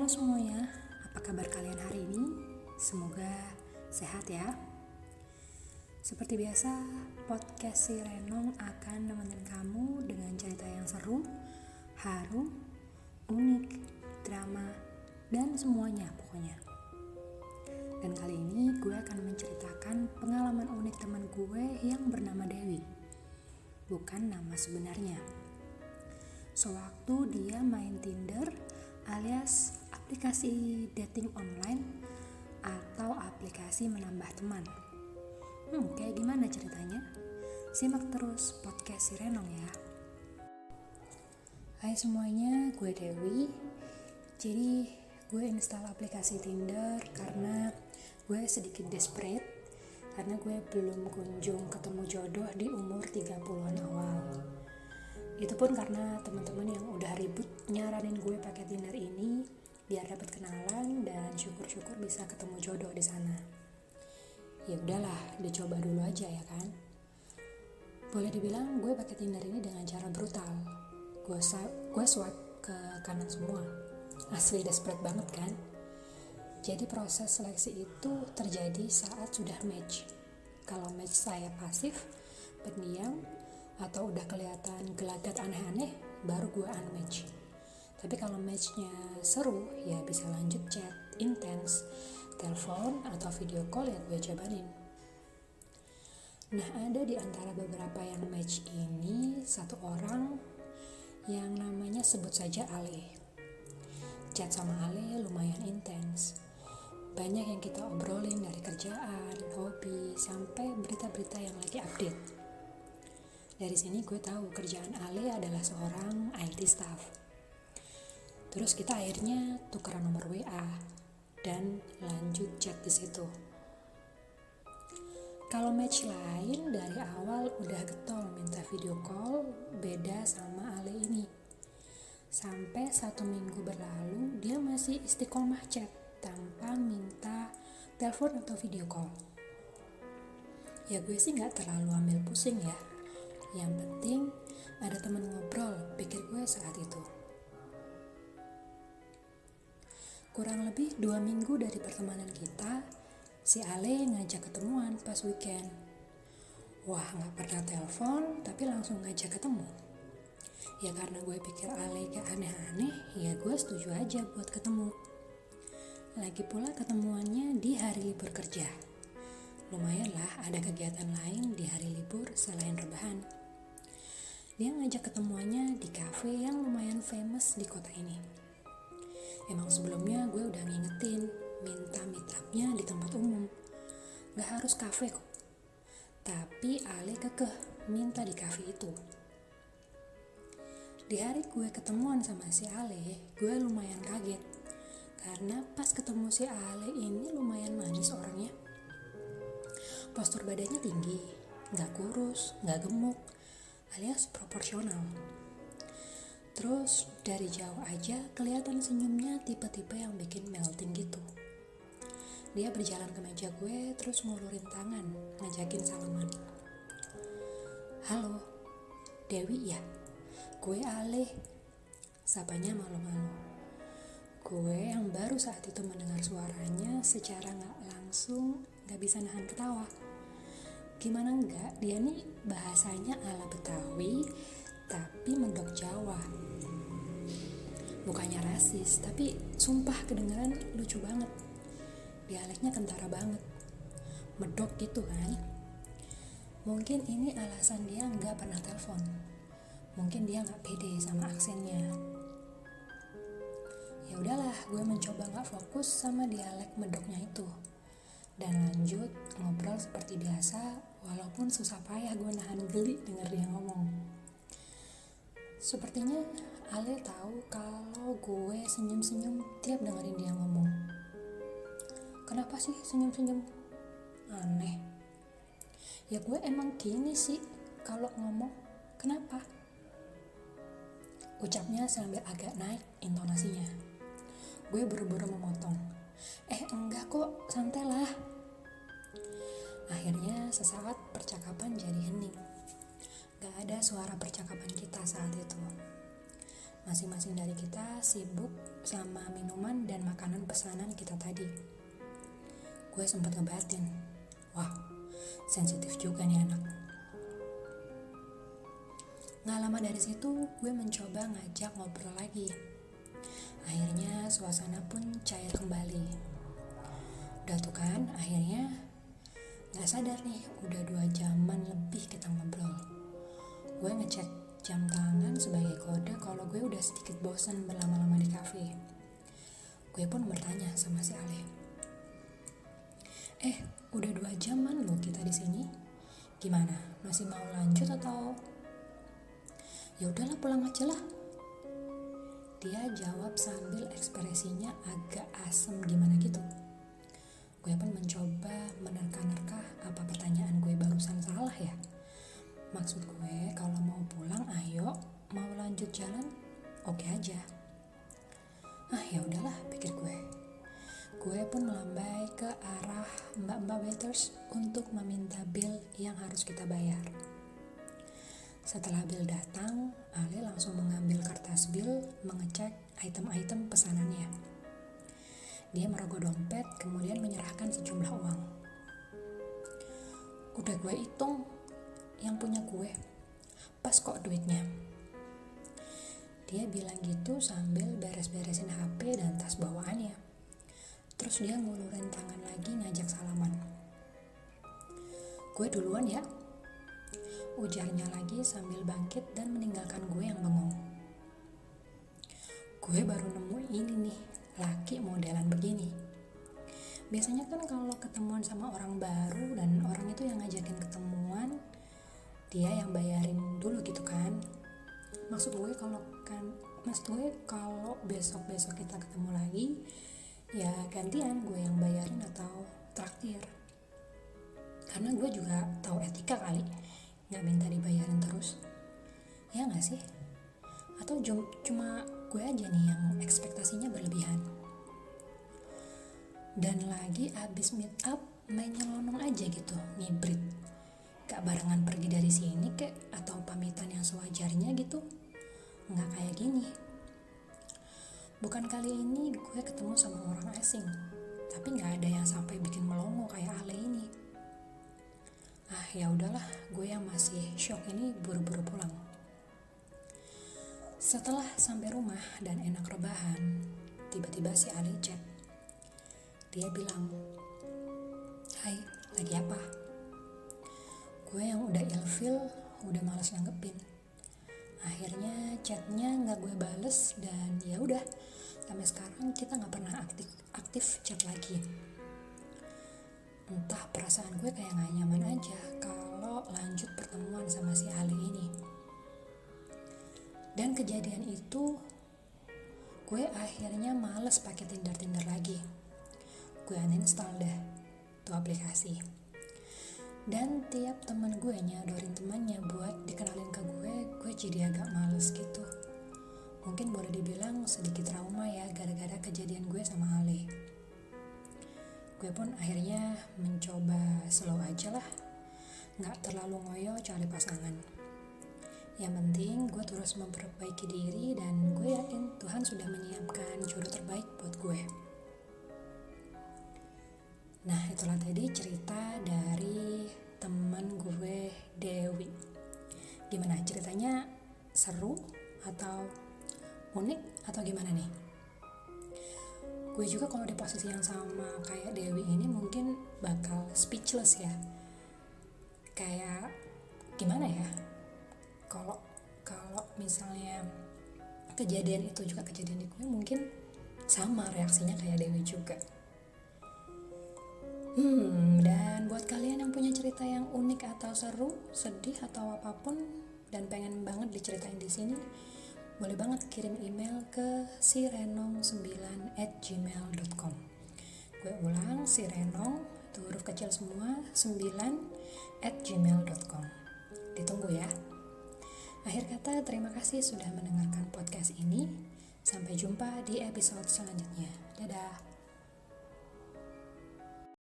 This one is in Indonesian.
Halo semuanya, apa kabar kalian hari ini? Semoga sehat ya. Seperti biasa, podcast si Renong akan nemenin kamu dengan cerita yang seru, haru, unik, drama, dan semuanya pokoknya. Dan kali ini gue akan menceritakan pengalaman unik teman gue yang bernama Dewi. Bukan nama sebenarnya. Sewaktu dia main Tinder alias aplikasi dating online atau aplikasi menambah teman. Kayak gimana ceritanya? Simak terus podcast si Renong ya. Hai semuanya, gue Dewi. Jadi gue install aplikasi Tinder karena gue sedikit desperate, karena gue belum kunjung ketemu jodoh di umur 30-an awal. Itu pun karena teman-teman yang udah ribut nyaranin gue pakai Tinder ini biar dapat kenalan dan syukur-syukur bisa ketemu jodoh di sana. Ya udahlah, dicoba dulu aja ya kan. Boleh dibilang gue pakai Tinder ini dengan cara brutal. Gue swipe ke kanan semua. Asli desperate banget kan. Jadi proses seleksi itu terjadi saat sudah match. Kalau match saya pasif, pendiam, atau udah kelihatan gelagat aneh-aneh, baru gue unmatch. Tapi kalau matchnya seru, ya bisa lanjut chat intens, telepon, atau video call yang gue jabanin. Nah, ada di antara beberapa yang match ini satu orang yang namanya sebut saja Ale. Chat sama Ale lumayan intens. Banyak yang kita obrolin dari kerjaan, hobi, sampai berita-berita yang lagi update. Dari sini gue tahu kerjaan Ale adalah seorang IT staff. Terus kita akhirnya tukeran nomor WA dan lanjut chat di situ. Kalau match lain dari awal udah getol minta video call, beda sama Ale ini. Sampai 1 minggu berlalu dia masih istiqomah chat tanpa minta telepon atau video call. Ya gue sih gak terlalu ambil pusing ya. Yang penting ada teman ngobrol, pikir gue saat itu. Kurang lebih 2 minggu dari pertemanan kita, si Ale ngajak ketemuan pas weekend. Wah, gak pernah telepon, tapi langsung ngajak ketemu. Ya karena gue pikir Ale gak aneh-aneh, ya gue setuju aja buat ketemu. Lagi pula ketemuannya di hari libur kerja. Lumayan lah ada kegiatan lain di hari libur selain rebahan. Dia ngajak ketemuannya di cafe yang lumayan famous di kota ini. Emang sebelumnya gue udah ngingetin minta meet up-nya di tempat umum. Gak harus cafe kok. Tapi Ale kekeh minta di cafe itu. Di hari gue ketemuan sama si Ale, gue lumayan kaget. Karena pas ketemu si Ale ini lumayan manis orangnya. Postur badannya tinggi, gak kurus, gak gemuk, alias proporsional. Terus dari jauh aja kelihatan senyumnya tipe-tipe yang bikin melting gitu. Dia berjalan ke meja gue terus ngulurin tangan, ngajakin salaman. Halo, Dewi ya? Gue Ale. Sapanya malu-malu. Gue yang baru saat itu mendengar suaranya secara gak langsung gak bisa nahan ketawa. Gimana enggak, dia nih bahasanya ala Betawi tapi medok Jawa. Bukannya rasis, tapi sumpah kedengeran lucu banget. Dialeknya kentara banget, medok gitu kan. Mungkin ini alasan dia gak pernah telepon. Mungkin dia gak pede sama aksennya. Ya udahlah, gue mencoba gak fokus sama dialek medoknya itu dan lanjut ngobrol seperti biasa, walaupun susah payah gue nahan geli denger dia ngomong. Sepertinya Ale tahu kalau gue senyum-senyum tiap dengerin dia ngomong. Kenapa sih senyum-senyum? Aneh. Ya gue emang gini sih kalau ngomong. Kenapa? Ucapnya sambil agak naik intonasinya. Gue buru-buru memotong. Enggak kok, santai lah. Akhirnya sesaat percakapan jadi hening. Gak ada suara percakapan kita saat itu. Masing-masing dari kita sibuk sama minuman dan makanan pesanan kita tadi. Gue sempat ngebatin, wah sensitif juga nih anak. Gak lama dari situ gue mencoba ngajak ngobrol lagi. Akhirnya suasana pun cair kembali. Udah tuh kan, akhirnya gak sadar nih udah 2 jaman lebih kita ngobrol. Gue ngecek jam tangan sebagai kode kalau gue udah sedikit bosan berlama-lama di kafe. Gue pun bertanya sama si Ale, udah 2 jaman loh kita di sini. Gimana? Masih mau lanjut atau? Ya udahlah pulang aja lah. Dia jawab sambil ekspresinya agak asem gimana gitu. Gue pun mencoba menerka-nerka apa pertanyaan gue barusan salah ya. Maksud gue kalau mau pulang ayo, mau lanjut jalan oke aja. Ya udahlah pikir gue. Gue pun melambai ke arah mbak-mbak waiters untuk meminta bill yang harus kita bayar. Setelah bill datang, Ale langsung mengambil kertas bill, mengecek item-item pesanannya. Dia merogoh dompet, kemudian menyerahkan sejumlah uang. Udah gue hitung, yang punya gue, pas kok duitnya. Dia bilang gitu sambil beres-beresin HP dan tas bawaannya. Terus dia ngulurin tangan lagi ngajak salaman. Gue duluan ya, ujarnya lagi sambil bangkit dan meninggalkan gue yang bengong. Gue baru nemu ini nih, laki modelan begini. Biasanya kan kalau ketemuan sama orang baru dan orang itu yang ngajakin ketemuan, dia yang bayarin dulu gitu kan. Maksud gue kalau besok-besok kita ketemu lagi, ya gantian gue yang bayarin atau traktir. Karena gue juga tahu etika kali, gak minta dibayarin terus. Ya gak sih? Atau cuma gue aja nih yang ekspektasinya berlebihan. Dan lagi abis meet up main nyelonong aja gitu, ngibrit. Gak barengan pergi dari sini kek, atau pamitan yang sewajarnya gitu. Gak kayak gini. Bukan kali ini gue ketemu sama orang asing, tapi gak ada yang sampai bikin melongo kayak Ale ini. Ya udahlah, gue yang masih shock ini buru-buru pulang. Setelah sampai rumah dan enak rebahan, tiba-tiba si Ale chat. Dia bilang, "Hai, lagi apa?" Gue yang udah ilfil, udah malas nanggepin. Akhirnya chatnya nggak gue bales dan ya udah, sampai sekarang kita nggak pernah aktif chat lagi. Entah perasaan gue kayak gak nyaman aja kalau lanjut pertemuan sama si Ali ini. Dan kejadian itu, gue akhirnya males pakai Tinder lagi. Gue uninstall deh tuh aplikasi. Dan tiap teman gue nyodorin temannya buat dikenalin ke gue jadi agak males gitu. Mungkin boleh dibilang sedikit trauma ya gara-gara kejadian gue sama Ali. Gue pun akhirnya mencoba slow aja lah, gak terlalu ngoyo cari pasangan. Yang penting gue terus memperbaiki diri dan gue yakin Tuhan sudah menyiapkan jodoh terbaik buat gue. Nah itulah tadi cerita dari teman gue Dewi. Gimana ceritanya, seru atau unik atau gimana nih? Gue juga kalau di posisi yang sama kayak Dewi ini mungkin bakal speechless ya. Kayak gimana ya? Kalau misalnya kejadian itu juga kejadian di gue, mungkin sama reaksinya kayak Dewi juga. Dan buat kalian yang punya cerita yang unik atau seru, sedih atau apapun dan pengen banget diceritain di sini, boleh banget kirim email ke sirenong9@gmail.com. Gue ulang, sirenong itu huruf kecil semua 9@gmail.com. Ditunggu ya. Akhir kata, terima kasih sudah mendengarkan podcast ini. Sampai jumpa di episode selanjutnya. Dadah.